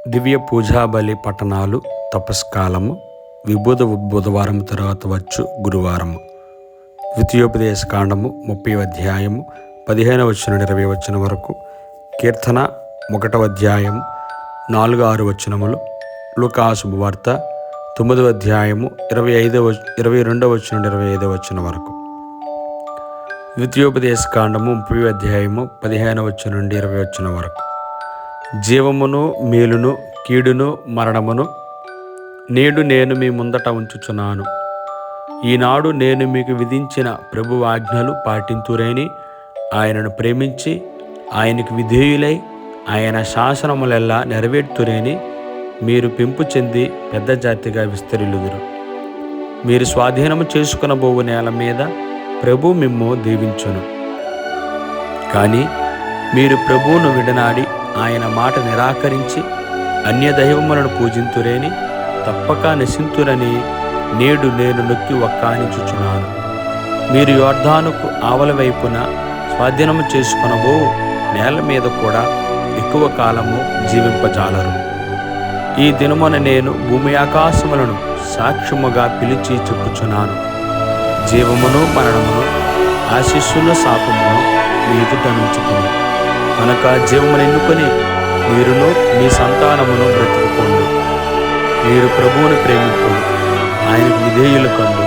దివ్య పూజాబలి పఠనాలు తపస్కాలము విభూద బుధవారం తర్వాత వచ్చు గురువారము. ద్వితీయోపదేశ కాండము 30వ అధ్యాయము 15వ వచనం 20వ వచనం వరకు, కీర్తన 1వ అధ్యాయము 4-6 వచనములు, లూకా శుభవార్త 9వ అధ్యాయము 22వ వచనం 25వ వచనం వరకు. ద్వితీయోపదేశ కాండము 30వ అధ్యాయము 15వ వచనం నుండి 20వ వచనం వరకు. జీవమును మేలును కీడును మరణమును నేడు నేను మీ ముందట ఉంచుచున్నాను. ఈనాడు నేను మీకు విధించిన ప్రభువు ఆజ్ఞలు పాటింతురేని, ఆయనను ప్రేమించి ఆయనకు విధేయులై ఆయన శాసనములెల్లా నెరవేర్తురేని మీరు పెంపు చెంది పెద్ద జాతిగా విస్తరిల్లుదురు. మీరు స్వాధీనము చేసుకొనబోవు నేల మీద ప్రభు మిమ్ము దీవించును. కానీ మీరు ప్రభువును విడనాడి ఆయన మాట నిరాకరించి అన్య దైవములను పూజింతురేని తప్పక నశింతురని నేడు నేను నొక్కి వక్కానించుచున్నాను. మీరు యోర్దానుకు ఆవల వైపున స్వాధీనము చేసుకొనబో నేల మీద కూడా ఎక్కువ కాలము జీవింపజాలరు. ఈ దినమున నేను భూమి ఆకాశములను సాక్ష్యముగా పిలిచి చెప్పుచున్నాను. జీవమును మరణమును ఆశీస్సును శాపమును మీ ఎదుట నుంచుకుని కనుక జీవమును ఎన్నుకొని మీరును మీ సంతానమును బ్రతుకుకోండి. మీరు ప్రభువుని ప్రేమించుడు, ఆయనకు విధేయులు కండు,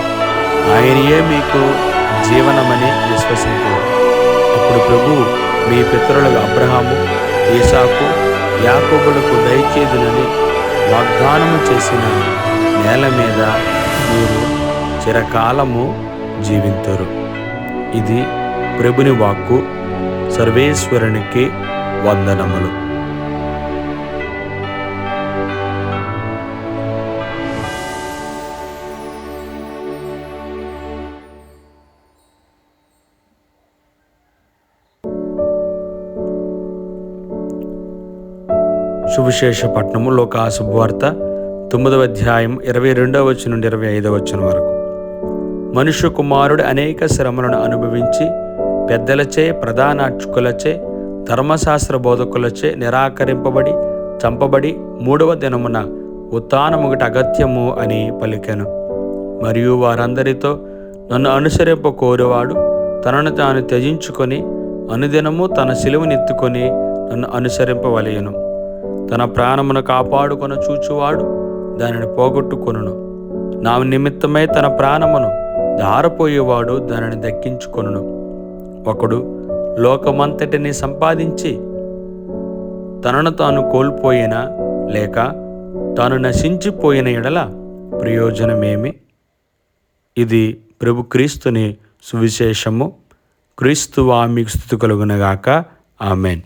ఆయనయే మీకు జీవనమని విశ్వసించుడు. అప్పుడు ప్రభువు మీ పితరులకు అబ్రహాము, ఇసాకు, యాకోబులకు దయచేదునని వాగ్దానము చేసిన నేల మీద మీరు చిరకాలము జీవింతురు. ఇది ప్రభుని వాక్కు. సర్వేశ్వరునికి వందనములు. సువిశేష పట్నము లూకా శుభవార్త 9వ అధ్యాయం 22వ వచనం నుండి 25వ వచనం వరకు. మనుష్య కుమారుడు అనేక శ్రమలను అనుభవించి పెద్దలచే, ప్రధాన అర్చకులచే, ధర్మశాస్త్ర బోధకులచే నిరాకరింపబడి చంపబడి 3వ దినమున ఉత్థానముగట అగత్యము అని పలికెను. మరియు వారందరితో, నన్ను అనుసరింప కోరువాడు తనను తాను త్యజించుకొని అనుదినము తన సిలువనెత్తుకొని నన్ను అనుసరింపవలెను. తన ప్రాణమును కాపాడుకొన చూచువాడు దానిని పోగొట్టుకొనును. నా నిమిత్తమై తన ప్రాణమును దారపోయేవాడు దానిని దక్కించుకొనును. ఒకడు లోకమంతటిని సంపాదించి తనను తాను కోల్పోయినా లేక తాను నశించిపోయిన ఎడల ప్రయోజనమేమి? ఇది ప్రభు క్రీస్తుని సువిశేషము. క్రీస్తువా మీకు స్తుతి కలుగునగాక. ఆమెన్.